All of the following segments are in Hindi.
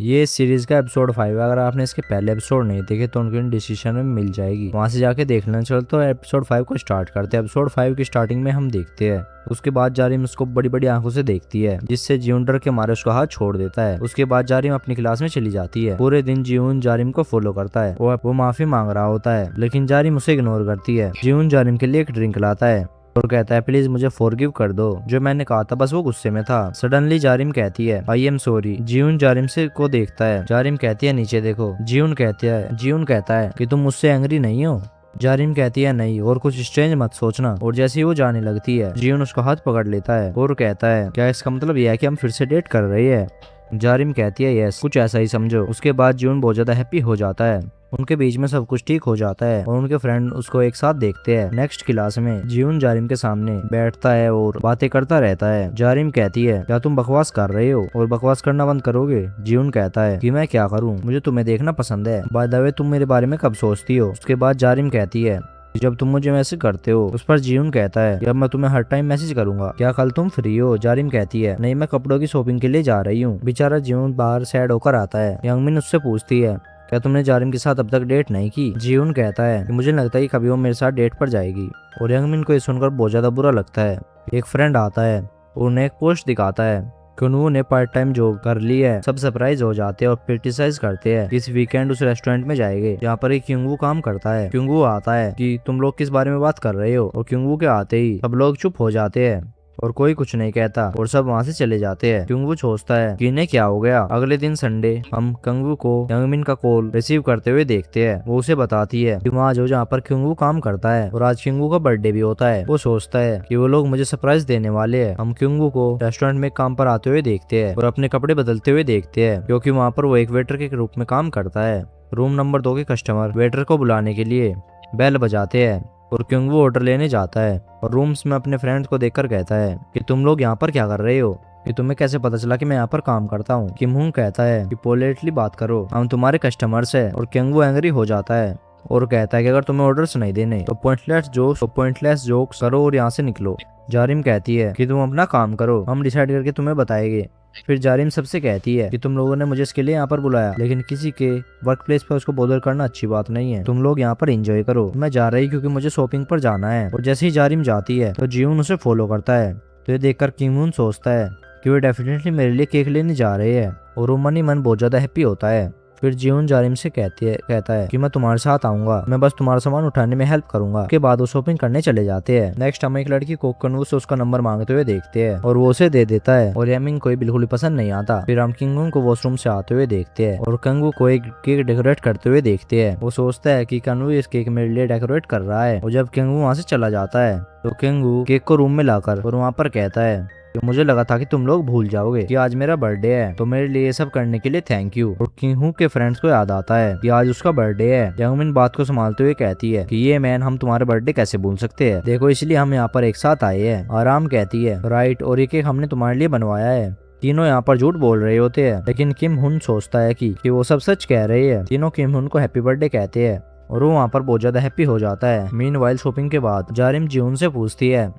ये सीरीज का एपिसोड 5 है। अगर आपने इसके पहले एपिसोड नहीं देखे तो उनके डिस्क्रिप्शन में मिल जाएगी, वहां से जाके देख लेना। चलो तो एपिसोड 5 को स्टार्ट करते हैं। एपिसोड 5 की स्टार्टिंग में हम देखते हैं उसके बाद जारिम उसको बड़ी बड़ी आंखों से देखती है, जिससे जीवन डर के मारे उसका हाथ छोड़ देता है। उसके बाद जारिम अपनी क्लास में चली जाती है। पूरे दिन जीवन जारिम को फॉलो करता है। वो माफी मांग रहा होता है, लेकिन जारिम उसे इग्नोर करती है। जीवन जारिम के लिए एक ड्रिंक लाता है और कहता है प्लीज मुझे फॉरगिव कर दो, जो मैंने कहा था बस वो गुस्से में था। सडनली जारिम कहती है आई एम सॉरी। जीवन जारिम से को देखता है। जारिम कहती है नीचे देखो। जीवन कहता है कि तुम मुझसे एंग्री नहीं हो। जारिम कहती है नहीं, और कुछ स्ट्रेंज मत सोचना। और जैसे ही वो जाने लगती है जीवन उसका हाथ पकड़ लेता है और कहता है क्या इसका मतलब यह है कि हम फिर से डेट कर रहे हैं। जारिम कहती है यस, कुछ ऐसा ही समझो। उसके बाद जीवन बहुत ज्यादा हैप्पी हो जाता है। उनके बीच में सब कुछ ठीक हो जाता है और उनके फ्रेंड उसको एक साथ देखते हैं। नेक्स्ट क्लास में जीवन जारिम के सामने बैठता है और बातें करता रहता है। जारिम कहती है क्या तुम बकवास कर रहे हो और बकवास करना बंद करोगे। जीवन कहता है कि मैं क्या करूं, मुझे तुम्हें देखना पसंद है। बाय द वे तुम मेरे बारे में कब सोचती हो। उसके बाद जारिम कहती है जब तुम मुझे मैसेज करते हो। उस पर जीवन कहता है अब मैं तुम्हें हर टाइम मैसेज करूंगा, क्या कल तुम फ्री हो। जारिम कहती है नहीं, मैं कपड़ों की शॉपिंग के लिए जा रही हूँ। बेचारा जीवन बाहर सैड होकर आता है। यंगमिन उससे पूछती है क्या तुमने जारिम के साथ अब तक डेट नहीं की। जीवन कहता है कि मुझे लगता है कि कभी वो मेरे साथ डेट पर जाएगी। और यंगमिन को ये सुनकर बहुत ज्यादा बुरा लगता है। एक फ्रेंड आता है और उन्हें एक पोस्ट दिखाता है कि उन्होंने पार्ट टाइम जॉब कर ली है। सब सरप्राइज हो जाते हैं और क्रिटिसाइज करते हैं। इस वीकेंड उस रेस्टोरेंट में जाएंगे जहाँ पर एक क्योंगू काम करता है। क्योंगू आता है कि तुम लोग किस बारे में बात कर रहे हो। और क्योंगू के आते ही सब लोग चुप हो जाते हैं और कोई कुछ नहीं कहता और सब वहाँ से चले जाते हैं। क्योंगू सोचता है कि इन्हें क्या हो गया। अगले दिन संडे हम क्योंगू को यंगमिन का कॉल रिसीव करते हुए देखते हैं। वो उसे बताती है कि वहाँ जो जहाँ पर क्योंगू काम करता है और आज क्योंगू का बर्थडे भी होता है। वो सोचता है कि वो लोग मुझे सरप्राइज देने वाले हैं। हम क्योंगू को रेस्टोरेंट में काम पर आते हुए देखते हैं और अपने कपड़े बदलते हुए देखते हैं, क्योंकि वहाँ पर वो एक वेटर के रूप में काम करता है। रूम नंबर 2 के कस्टमर वेटर को बुलाने के लिए बेल बजाते हैं और क्योंगू ऑर्डर लेने जाता है और रूम्स में अपने फ्रेंड्स को देखकर कहता है कि तुम लोग यहाँ पर क्या कर रहे हो, कि तुम्हें कैसे पता चला कि मैं यहाँ पर काम करता हूँ। किम हुंग कहता है कि पोलाइटली बात करो, हम तुम्हारे कस्टमर्स हैं। और क्योंगू एंग्री हो जाता है और कहता है कि अगर तुम्हें ऑर्डर्स नहीं देने तो पॉइंटलेस जोक्स करो और यहाँ से निकलो। जारिम कहती है कि तुम अपना काम करो, हम डिसाइड करके तुम्हें बताएंगे। फिर जारिम सबसे कहती है कि तुम लोगों ने मुझे इसके लिए यहाँ पर बुलाया, लेकिन किसी के वर्क प्लेस पर उसको बॉदर करना अच्छी बात नहीं है। तुम लोग यहाँ पर एंजॉय करो, मैं जा रही क्योंकि मुझे शॉपिंग पर जाना है। और जैसे ही जारिम जाती है तो जीवन उसे फॉलो करता है। तो ये देखकर किमून सोचता है कि वे डेफिनेटली मेरे लिए केक लेने जा रहे हैं और वो मन ही मन बहुत ज्यादा हैप्पी होता है। फिर जीवन जारिम से कहता है कि मैं तुम्हारे साथ आऊंगा, मैं बस तुम्हारा सामान उठाने में हेल्प करूंगा। उसके बाद वो शॉपिंग करने चले जाते हैं। नेक्स्ट हम एक लड़की को कनवू से उसका नंबर मांगते हुए देखते हैं और वो उसे दे देता है और यमिंग को बिल्कुल ही पसंद नहीं आता। फिर हम किंगू को वॉशरूम से आते हुए देखते हैं और कंगू को एक केक डेकोरेट करते हुए देखते हैं। वो सोचता है कि कनवू इस केक मेरे लिए डेकोरेट कर रहा है। और जब किंगू वहाँ से चला जाता है तो किंगू केक को रूम में लाकर और वहाँ पर कहता है कि मुझे लगा था कि तुम लोग भूल जाओगे कि आज मेरा बर्थडे है, तो मेरे लिए ये सब करने के लिए थैंक यू। और किंगू के फ्रेंड्स को याद आता है कि आज उसका बर्थडे है। यंगमिन बात को संभालते हुए कहती है कि ये मैन, हम तुम्हारे बर्थडे कैसे भूल सकते हैं, देखो इसलिए हम यहाँ पर एक साथ आए हैं। आराम कहती है राइट, और ये केक हमने तुम्हारे लिए बनवाया है। तीनों यहाँ पर झूठ बोल रहे होते हैं, लेकिन किम हुन सोचता है कि वो सब सच कह रहे हैं। तीनों किम हुन को हैप्पी बर्थडे कहते हैं और वो वहाँ पर बहुत ज्यादा हैप्पी हो जाता है। मीनवाइल शॉपिंग के बाद जारिम जीवन से पूछती है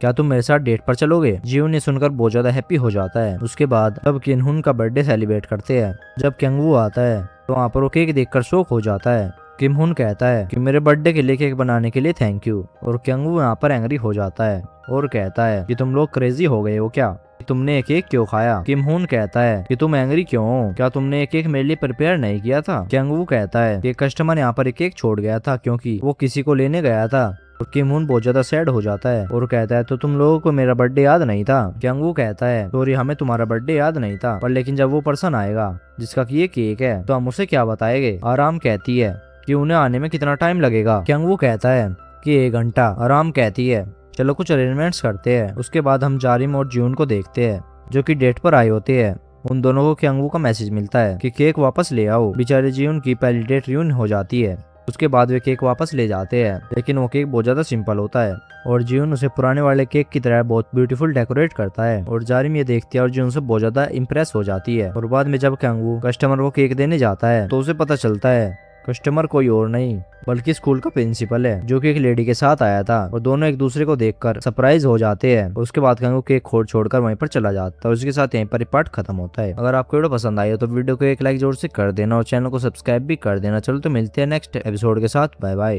क्या तुम मेरे साथ डेट पर चलोगे। जीवन ने सुनकर बहुत ज्यादा हैप्पी हो जाता है। उसके बाद सब किनहुन का बर्थडे सेलिब्रेट करते हैं। जब क्योंगू आता है तो वहाँ पर वो केक देखकर शॉक हो जाता है। किम हुन कहता है कि मेरे बर्थडे के लिए केक बनाने के लिए थैंक यू। और क्योंगू यहाँ पर एंग्री हो जाता है और कहता है कि तुम लोग क्रेजी हो गए हो क्या, तुमने एक केक क्यों खाया। किम हुन कहता है कि तुम एंग्री क्यों हो, क्या तुमने एक केक मेरे लिए प्रिपेयर नहीं किया था। क्योंगू कहता है कि कस्टमर यहाँ पर एक केक छोड़ गया था क्योंकि वो किसी को लेने गया था। और किम हुन बहुत ज्यादा सैड हो जाता है और कहता है तो तुम लोगों को मेरा बर्थडे याद नहीं था। क्योंगू कहता है सॉरी, हमें तुम्हारा बर्थडे याद नहीं था, पर लेकिन जब वो पर्सन आएगा जिसका कि ये केक है तो हम उसे क्या बताएंगे। आराम कहती है कि उन्हें आने में कितना टाइम लगेगा। क्योंगू कहता है कि 1 घंटा। आराम कहती है चलो कुछ अरेंजमेंट्स करते हैं। उसके बाद हम जारिम और जीवन को देखते हैं जो कि डेट पर आए होते हैं। उन दोनों को क्योंगू का मैसेज मिलता है कि केक वापस ले आओ। बेचारे जीवन की पहली डेट रियून हो जाती है। उसके बाद वे केक वापस ले जाते हैं, लेकिन वो केक बहुत ज्यादा सिंपल होता है और जीवन उसे पुराने वाले केक की तरह बहुत ब्यूटीफुल डेकोरेट करता है। और जारिम ये देखती है और जीवन से बहुत ज्यादा इम्प्रेस हो जाती है। और बाद में जब क्योंगू कस्टमर को केक देने जाता है तो उसे पता चलता है कस्टमर कोई और नहीं बल्कि स्कूल का प्रिंसिपल है, जो कि एक लेडी के साथ आया था और दोनों एक दूसरे को देखकर सरप्राइज हो जाते हैं। और उसके बाद कंगू केक छोड़कर वहीं पर चला जाता है। उसके साथ यहीं पर पार्ट खत्म होता है। अगर आपको वीडियो पसंद आई हो तो वीडियो को एक लाइक जोर से कर देना और चैनल को सब्सक्राइब भी कर देना। चलो तो मिलते हैं नेक्स्ट एपिसोड के साथ। Bye bye.